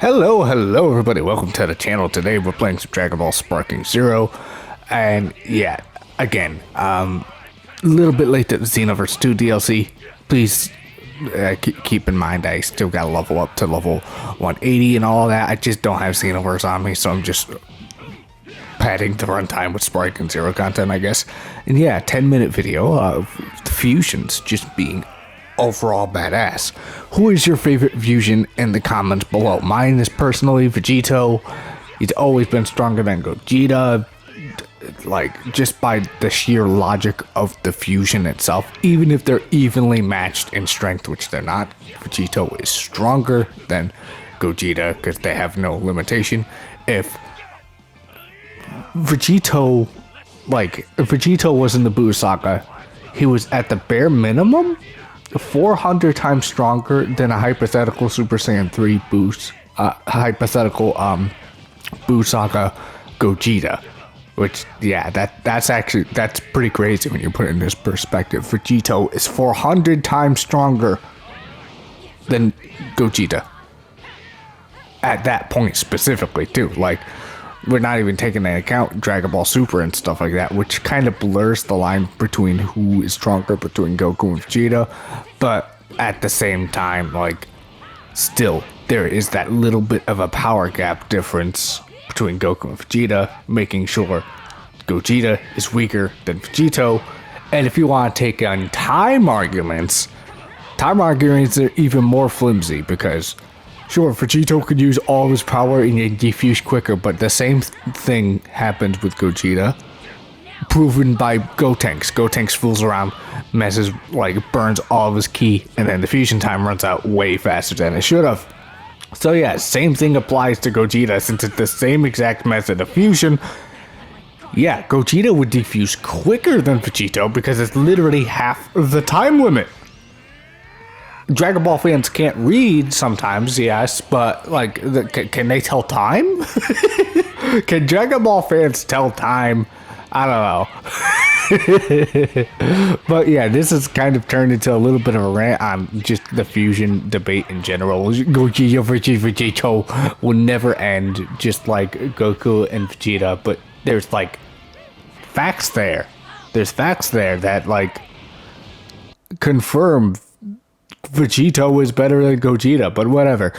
Hello everybody, welcome to the channel. Today we're playing some Dragon Ball Sparking Zero. And yeah, again, a little bit late to the Xenoverse 2 DLC. Please keep in mind I still gotta level up to level 180 and all that. I just don't have Xenoverse on me, so I'm just padding the runtime with Sparking Zero content, I guess. And yeah, 10-minute video of the fusions just being overall badass. Who is your favorite fusion in the comments below? Mine is personally Vegito. He's always been stronger than Gogeta, like just by the sheer logic of the fusion itself. Even if they're evenly matched in strength, which they're not, Vegito is stronger than Gogeta because they have no limitation. If Vegito was in the Buu Saga, he was at the bare minimum 400 times stronger than a hypothetical Super Saiyan 3 boost, hypothetical Buu Saga Gogeta, which yeah, that's pretty crazy when you put it in this perspective. Vegito is 400 times stronger than Gogeta at that point specifically too. Like, we're not even taking into account Dragon Ball Super and stuff like that, which kind of blurs the line between who is stronger between Goku and Vegeta. But at the same time, like, still, there is that little bit of a power gap difference between Goku and Vegeta, making sure Gogeta is weaker than Vegito. And if you want to take on time arguments are even more flimsy because sure, Vegito could use all of his power and defuse quicker, but the same thing happens with Gogeta. Proven by Gotenks. Gotenks fools around, messes, like, burns all of his ki, and then the fusion time runs out way faster than it should have. So yeah, same thing applies to Gogeta, since it's the same exact method of fusion. Yeah, Gogeta would defuse quicker than Vegito because it's literally half the time limit. Dragon Ball fans can't read sometimes, yes, but like, can they tell time? Can Dragon Ball fans tell time? I don't know. But yeah, this has kind of turned into a little bit of a rant on just the fusion debate in general. Gogeta versus Vegito will never end, just like Goku and Vegeta, but there's like facts there. There's facts there that like confirm Vegito is better than Gogeta, but whatever.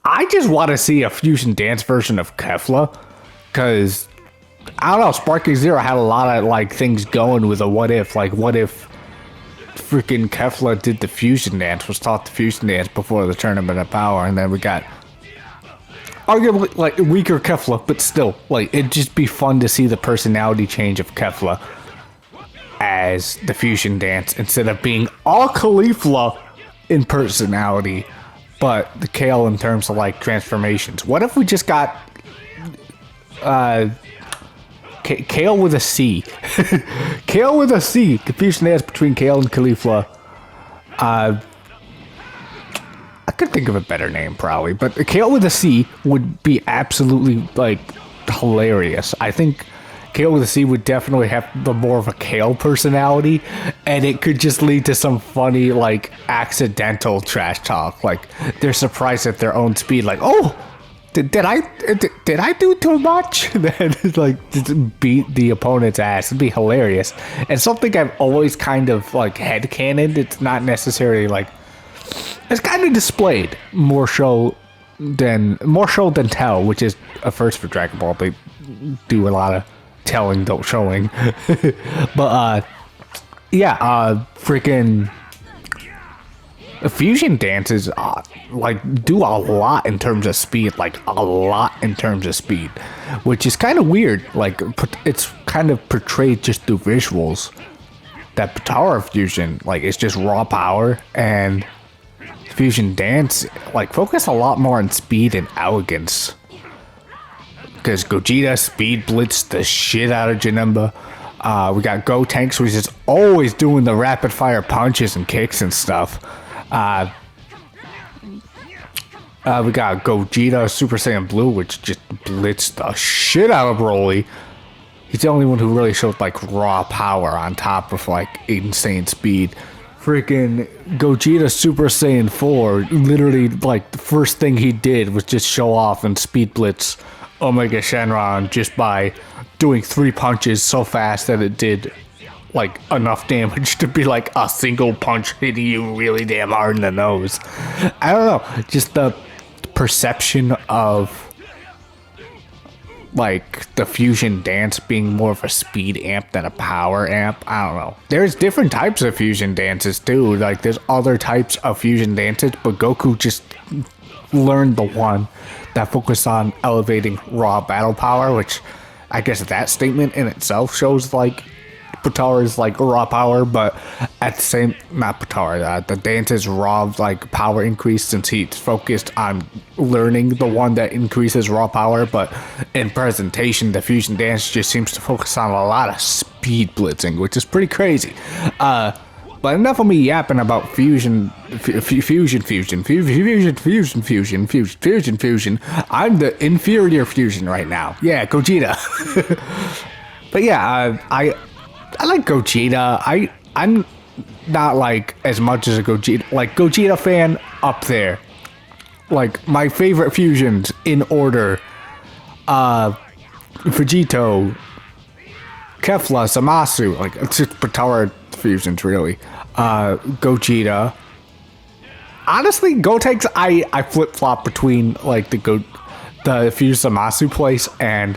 I just want to see a fusion dance version of Kefla, because I don't know, Sparking Zero had a lot of like things going with a what if. Like, what if freaking Kefla did the fusion dance, was taught the fusion dance before the Tournament of Power, and then we got arguably like weaker Kefla, but still, like, it'd just be fun to see the personality change of Kefla as the fusion dance, instead of being all Caulifla in personality, but the Kale in terms of like transformations. What if we just got Kale with a C? Kale with a C. The fusion dance between Kale and Caulifla. I could think of a better name probably, but Kale with a C would be absolutely like hilarious. I think Kale with a C would definitely have the more of a Kale personality, and it could just lead to some funny, like, accidental trash talk. Like, they're surprised at their own speed, like, oh, did I do too much? Then, like, just beat the opponent's ass. It'd be hilarious. And something I've always kind of, like, headcanoned. It's not necessarily, like, it's kind of displayed more show than tell, which is a first for Dragon Ball. They do a lot of telling, don't showing. But yeah, freaking fusion dances like do a lot in terms of speed, which is kind of weird. Like, it's kind of portrayed just through visuals that power fusion, like, it's just raw power, and fusion dance like focus a lot more on speed and elegance. Because Gogeta speed blitzed the shit out of Janemba. We got Gotenks, who's just always doing the rapid fire punches and kicks and stuff. We got Gogeta Super Saiyan Blue, which just blitzed the shit out of Broly. He's the only one who really showed like raw power on top of like insane speed. freaking Gogeta Super Saiyan 4, literally, like, the first thing he did was just show off and speed blitz Omega Shenron just by doing 3 punches so fast that it did, like, enough damage to be like a single punch hitting you really damn hard in the nose. I don't know, just the perception of, like, the fusion dance being more of a speed amp than a power amp. I don't know. There's different types of fusion dances too. Like, there's other types of fusion dances, but Goku just learned the one that focused on elevating raw battle power, which I guess that statement in itself shows, like, Potara's, like, raw power, but at the same, not Potara, the dance's raw, like, power increase, since he's focused on learning the one that increases raw power, but in presentation, the fusion dance just seems to focus on a lot of speed blitzing, which is pretty crazy. But enough of me yapping about fusion. I'm the inferior fusion right now. Yeah, Gogeta. But yeah, I like Gogeta. I'm not, like, as much as a Gogeta, like, Gogeta fan up there. Like, my favorite fusions in order: Vegito, Kefla, Zamasu, like, it's just Potara fusions, really. Gogeta. Honestly, Gotenks, I flip-flop between, like, the fused Zamasu place and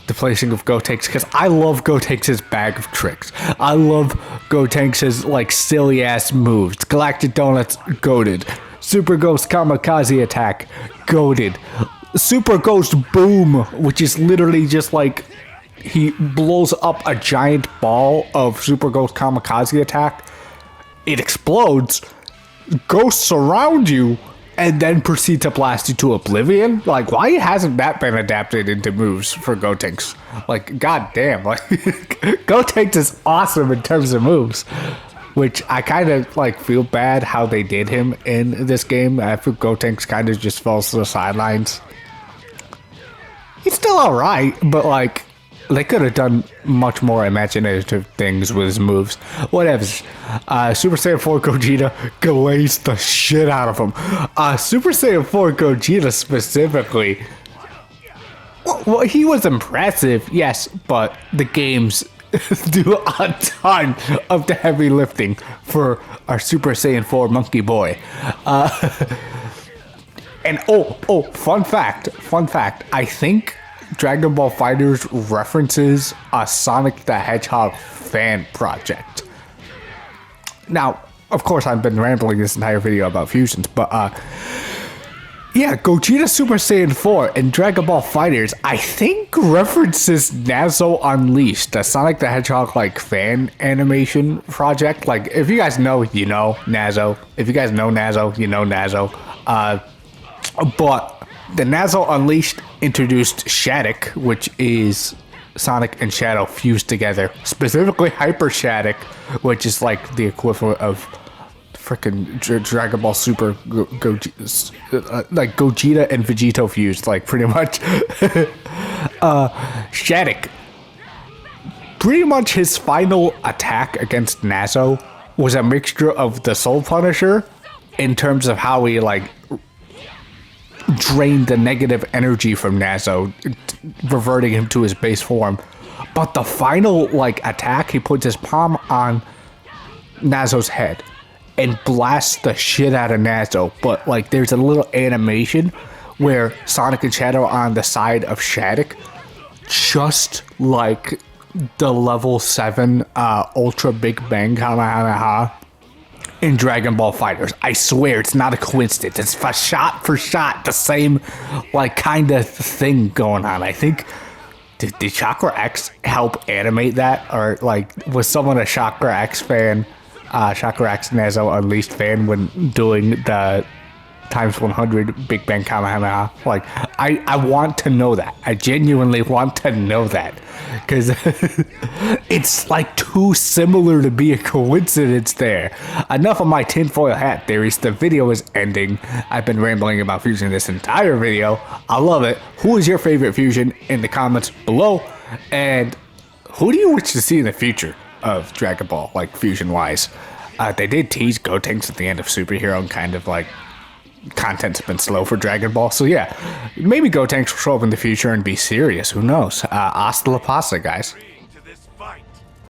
the placing of Gotenks, because I love Gotenks' bag of tricks. I love Gotenks' like silly ass moves. Galactic Donuts, goated. Super Ghost Kamikaze Attack, goated. Super Ghost Boom, which is literally just like he blows up a giant ball of Super Ghost Kamikaze Attack. It explodes. Ghosts surround you and then proceed to blast you to oblivion. Like, why hasn't that been adapted into moves for Gotenks? Like, goddamn, like Gotenks is awesome in terms of moves, which I kind of like feel bad how they did him in this game. I feel Gotenks kind of just falls to the sidelines. He's still alright, but like they could have done much more imaginative things with his moves. Whatever. Super Saiyan 4 Gogeta glazed the shit out of him. Super Saiyan 4 Gogeta specifically, well, he was impressive, yes, but the games do a ton of the heavy lifting for our Super Saiyan 4 monkey boy. And fun fact, I think Dragon Ball FighterZ references a Sonic the Hedgehog fan project. Now, of course, I've been rambling this entire video about fusions, but yeah, Gogeta Super Saiyan 4 and Dragon Ball FighterZ, I think, references Nazo Unleashed, a Sonic the Hedgehog like fan animation project. Like, if you guys know, you know Nazo. If you guys know Nazo, you know Nazo. But the Nazo Unleashed introduced Shattuck, which is Sonic and Shadow fused together. Specifically Hyper Shattuck, which is like the equivalent of freaking Dragon Ball Super like Gogeta and Vegito fused, like pretty much. Shattuck, pretty much his final attack against Nazo was a mixture of the Soul Punisher in terms of how he like drained the negative energy from Nazo, reverting him to his base form. But the final like attack, he puts his palm on Nazo's head and blasts the shit out of Nazo. But like there's a little animation where Sonic and Shadow are on the side of Shattuck, just like the level 7 Ultra Big Bang Kamehameha in Dragon Ball FighterZ. I swear it's not a coincidence. It's for shot the same like kind of thing going on. I think did Chakra X help animate that, or like was someone a Chakra X fan, Chakra X Nazo Unleashed fan when doing the times 100 Big Bang Kamehameha? Like I want to know that. I genuinely want to know that, because it's like too similar to be a coincidence there. Enough of my tinfoil hat theories. The video is ending. I've been rambling about fusion this entire video. I love it. Who is your favorite fusion in the comments below? And who do you wish to see in the future of Dragon Ball, like fusion wise? They did tease Gotenks at the end of Superhero, and kind of like content's been slow for Dragon Ball. So yeah, maybe Gotenks will show up in the future and be serious. Who knows? Hasta la pasta, guys.